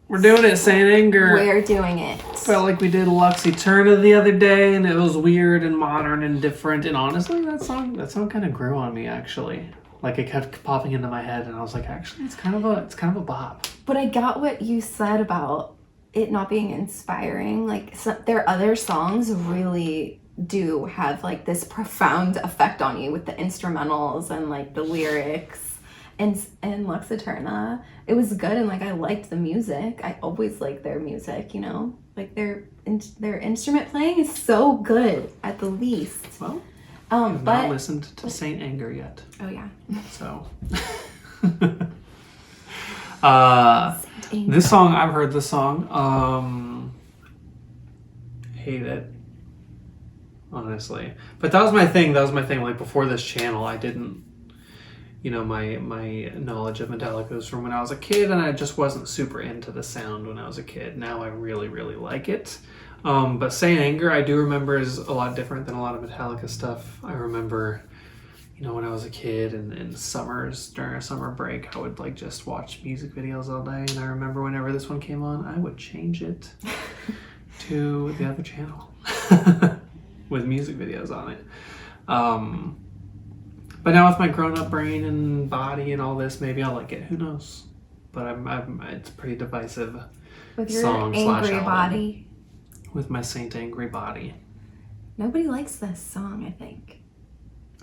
We're doing it, Saint Anger. We're doing it. Felt like we did Lux Eterna the other day, and it was weird and modern and different. And honestly, that song kind of grew on me. Actually, like it kept popping into my head, and I was like, actually, it's kind of a bop. But I got what you said about it not being inspiring. Like their other songs really do have like this profound effect on you with the instrumentals and like the lyrics. And Lux Eterna, it was good, and like I liked the music. I always like their music, you know, like their instrument playing is so good at the least. Well, I've not listened to Saint Anger yet. Oh yeah. So, this song, I've heard this song. Hate it, honestly. But that was my thing. Like before this channel, I didn't. You know, my knowledge of Metallica was from when I was a kid, and I just wasn't super into the sound when I was a kid. Now I really, really like it. But Saint Anger, I do remember, is a lot different than a lot of Metallica stuff. I remember, you know, when I was a kid and in summers, during a summer break, I would like just watch music videos all day. And I remember whenever this one came on, I would change it to the other channel with music videos on it. But now with my grown-up brain and body and all this, maybe I'll like it. Who knows? But it's a pretty divisive with your song angry / body. With my Saint Angry body. Nobody likes this song, I think.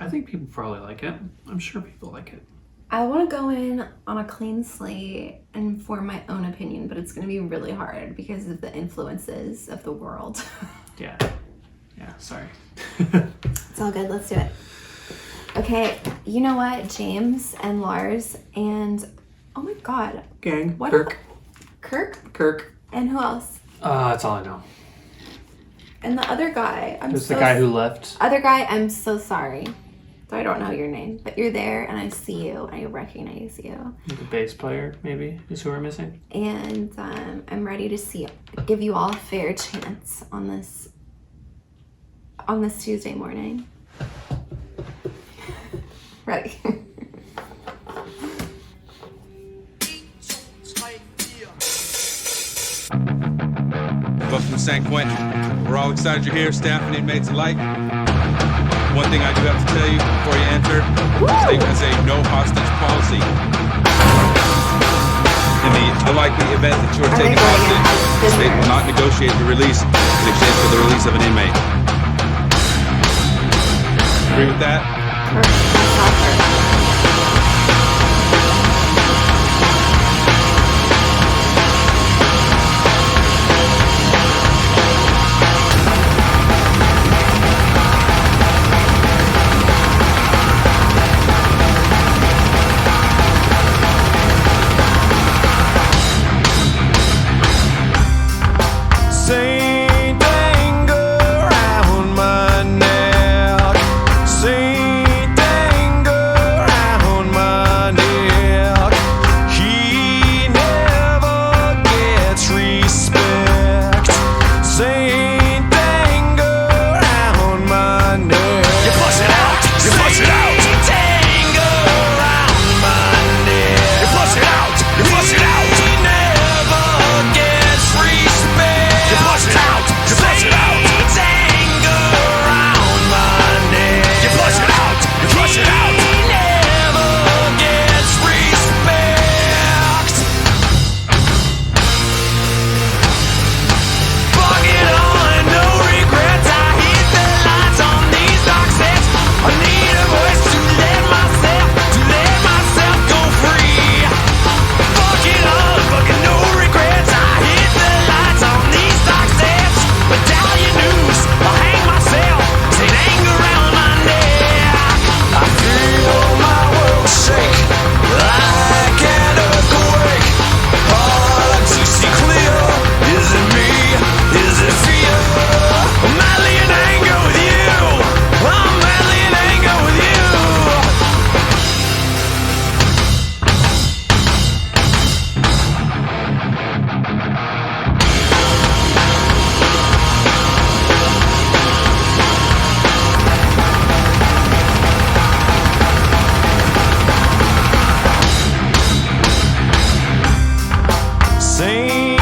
I think people probably like it. I'm sure people like it. I want to go in on a clean slate and form my own opinion, but it's going to be really hard because of the influences of the world. Yeah, sorry. It's all good. Let's do it. Okay, you know what? James and Lars and oh my god, Gang. what? Kirk. And who else? That's all I know. And the other guy. There's the guy who left. Other guy. I'm so sorry. So I don't know your name, but you're there, and I see you, and I recognize you. The bass player, maybe, is who we're missing. And I'm ready to give you all a fair chance on this Tuesday morning. Ready. Welcome to San Quentin. We're all excited you're here, staff and inmates alike. One thing I do have to tell you before you enter, the state has a no hostage policy. In the unlikely event that you are taken hostage, the state will not negotiate your release in exchange for the release of an inmate. Agree with that? Sing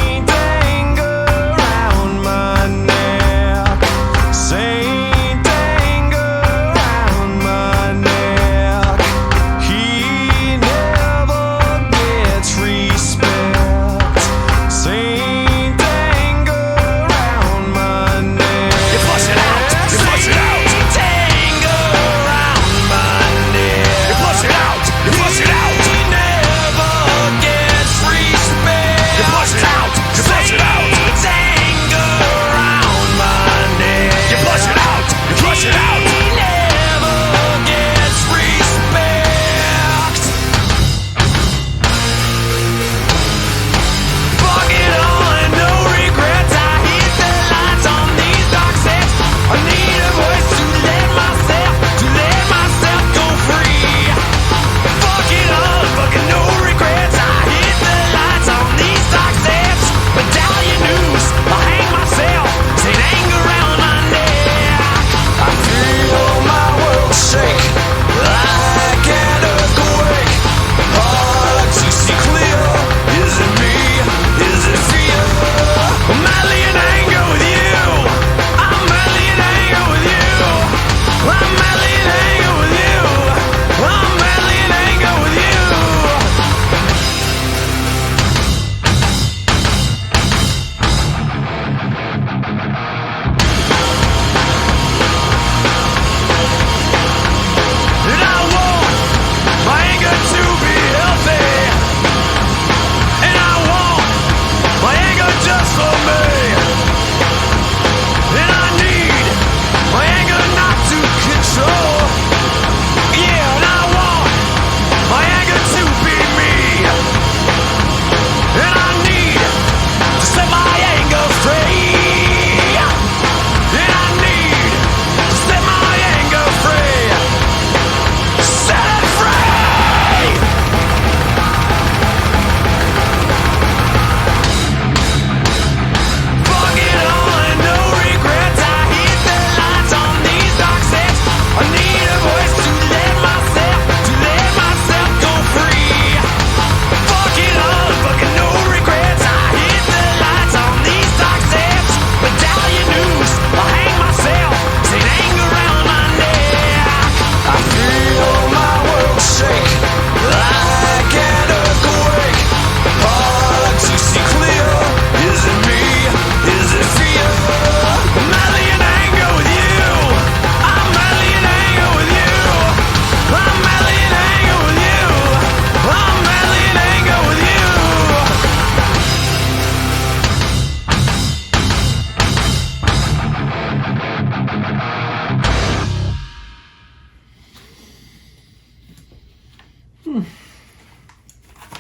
for me. And I need my anger not to control. Yeah, and I want my anger to be me. And I need to set my anger free. And I need to set my anger free. Set it free! Fuck it all and no regrets. I hit the lights on these dark sets. I need a voice to let myself go free. Fuck it all and fucking no regrets. I hit the lights on these dark sets. Medallion noose, I hang myself. Saint anger around my neck. I feel my world shake like an earthquake. Hard to see clear. Is it me? Is it fear? I'm madly in anger with you. I'm madly in anger with you. I'm madly in anger with you. I'm madly in anger with you.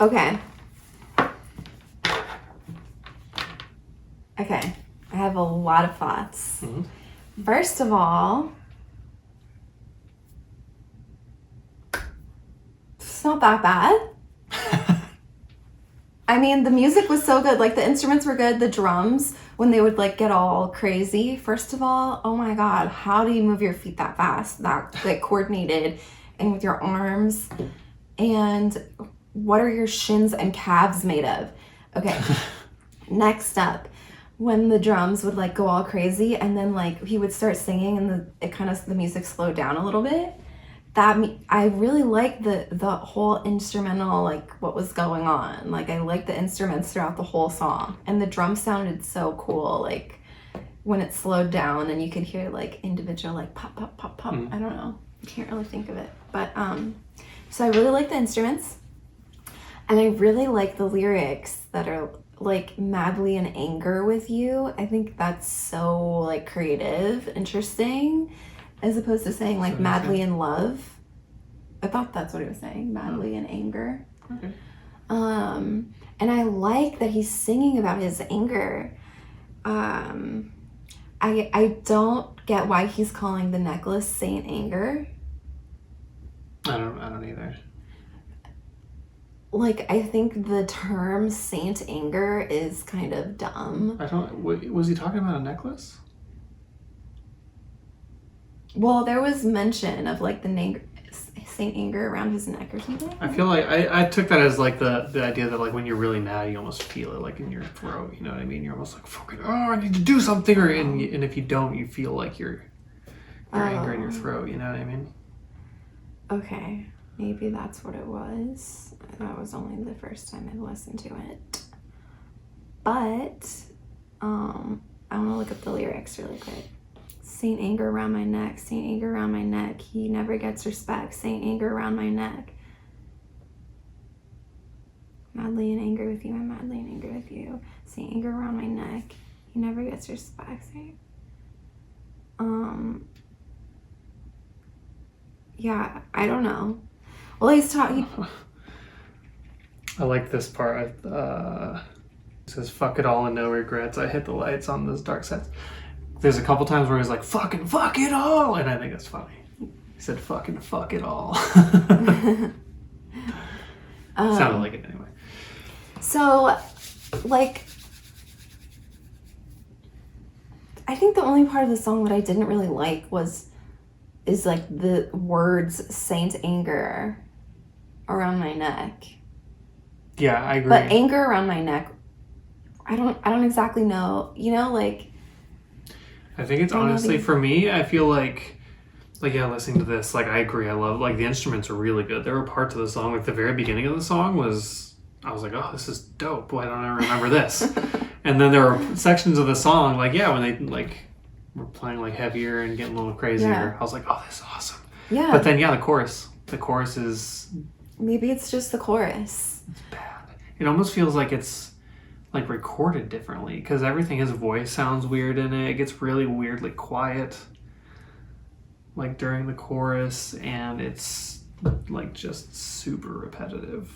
Okay. Okay. I have a lot of thoughts. First of all, it's not that bad. I mean, the music was so good. Like, the instruments were good. The drums, when they would, like, get all crazy, first of all, oh my God, how do you move your feet that fast, that, like, coordinated, and with your arms? And what are your shins and calves made of? Okay, next up, when the drums would, like, go all crazy, and then, like, he would start singing, and the music slowed down a little bit. I really liked the whole instrumental, like, what was going on. Like, I liked the instruments throughout the whole song. And the drums sounded so cool, like, when it slowed down and you could hear, like, individual, like, pop, pop, pop, pop. I don't know. I can't really think of it. But, so I really like the instruments. And I really like the lyrics that are, like, madly in anger with you. I think that's so, like, creative, interesting. As opposed to saying, like, madly in love. I thought that's what he was saying, madly in anger. Okay. And I like that he's singing about his anger. I don't get why he's calling the necklace Saint Anger. I don't either. Like, I think the term Saint Anger is kind of dumb. Was he talking about a necklace? Well, there was mention of, like, the Saint Anger around his neck or something. I feel like I took that as, like, the idea that, like, when you're really mad, you almost feel it, like, in your throat. You know what I mean? You're almost like, fucking, I need to do something. And if you don't, you feel like your anger in your throat. You know what I mean? Okay, maybe that's what it was. That was only the first time I listened to it. But I want to look up the lyrics really quick. Saint Anger around my neck, Saint Anger around my neck. He never gets respect. Saint Anger around my neck. Madly in anger with you, I'm madly in anger with you. Saint Anger around my neck. He never gets respect. Yeah, I don't know. Well, he's talking. I like this part. It says, fuck it all and no regrets. I hit the lights on those dark sets. There's a couple times where he's like, fucking fuck it all. And I think that's funny. He said, fucking fuck it all. Sounded like it anyway. So, like, I think the only part of the song that I didn't really like is like the words Saint Anger around my neck. Yeah, I agree. But anger around my neck, I don't exactly know. You know, like, I think it's honestly, for me, I feel like yeah, listening to this, like, I agree. I love, like, the instruments are really good. There were parts of the song, like, the very beginning of the song I was like, oh, this is dope. Why don't I remember this? And then there were sections of the song, like, yeah, when they, like, were playing, like, heavier and getting a little crazier. Yeah. I was like, oh, this is awesome. yeah. But then, yeah, the chorus is... Maybe it's just the chorus. It's bad. It almost feels like it's like recorded differently because everything, his voice sounds weird in it. It gets really weirdly quiet like during the chorus, and it's like just super repetitive.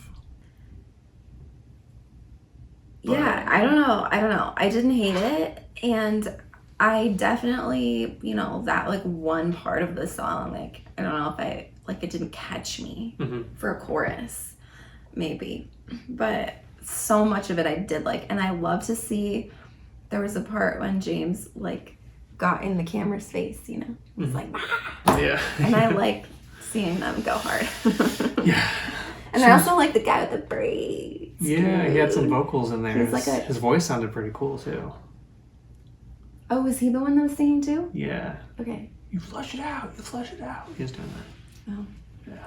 Yeah, I don't know. I didn't hate it, and I definitely, you know, that like one part of the song, like I don't know if I like it didn't catch me for a chorus, maybe, but so much of it I did like, and I love to see. There was a part when James like got in the camera's face, you know, he's like, ah! Yeah. And I like seeing them go hard. Yeah. And I also like the guy with the braids. Yeah, he had some vocals in there. He's like His voice sounded pretty cool too. Oh, was he the one that was singing too? Yeah. Okay. You flush it out. You flush it out. He was doing that. Oh. Yeah.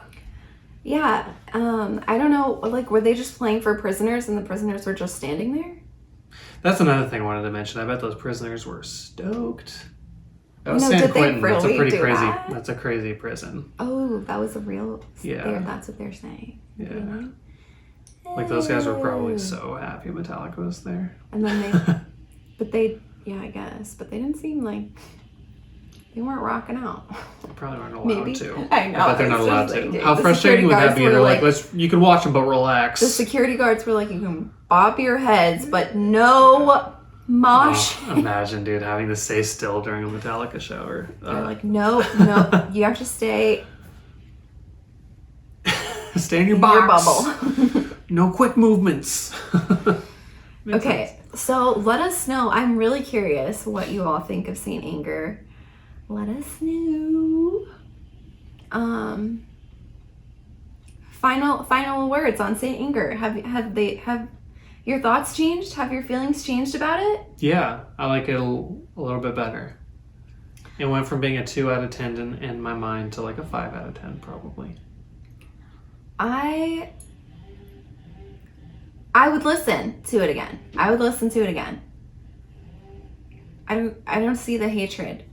Yeah. I don't know. Like, were they just playing for prisoners and the prisoners were just standing there? That's another thing I wanted to mention. I bet those prisoners were stoked. That was No, San did they Quentin. That's a really pretty do crazy. that? That's a crazy prison. Oh, that was a real. Yeah. That's what they're saying. Yeah. Really? Like those guys were probably so happy Metallica was there. And then yeah, I guess, but they didn't seem like they weren't rocking out. They probably weren't allowed Maybe. to. I know. I bet they're not it's allowed just to. thinking. How The frustrating would security that be? guards They're were like, you can watch them, but relax. The security guards were like, you can bob your heads, but no mosh. Oh, imagine, dude, having to stay still during a Metallica show. Or, They're like, no, you have to stay stay in your in box. your bubble. No quick movements. Okay, so let us know. I'm really curious what you all think of Saint Anger. Let us know. Final words on Saint Anger. Have your thoughts changed? Have your feelings changed about it? Yeah, I like it a little bit better. It went from being a 2 out of 10 in my mind to like a 5 out of 10 probably. I would listen to it again. I don't see the hatred.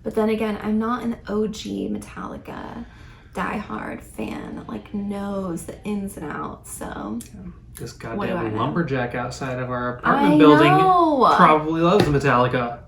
But then again, I'm not an OG Metallica diehard fan that like knows the ins and outs. So This What do I goddamn know? lumberjack outside of our apartment building probably loves Metallica.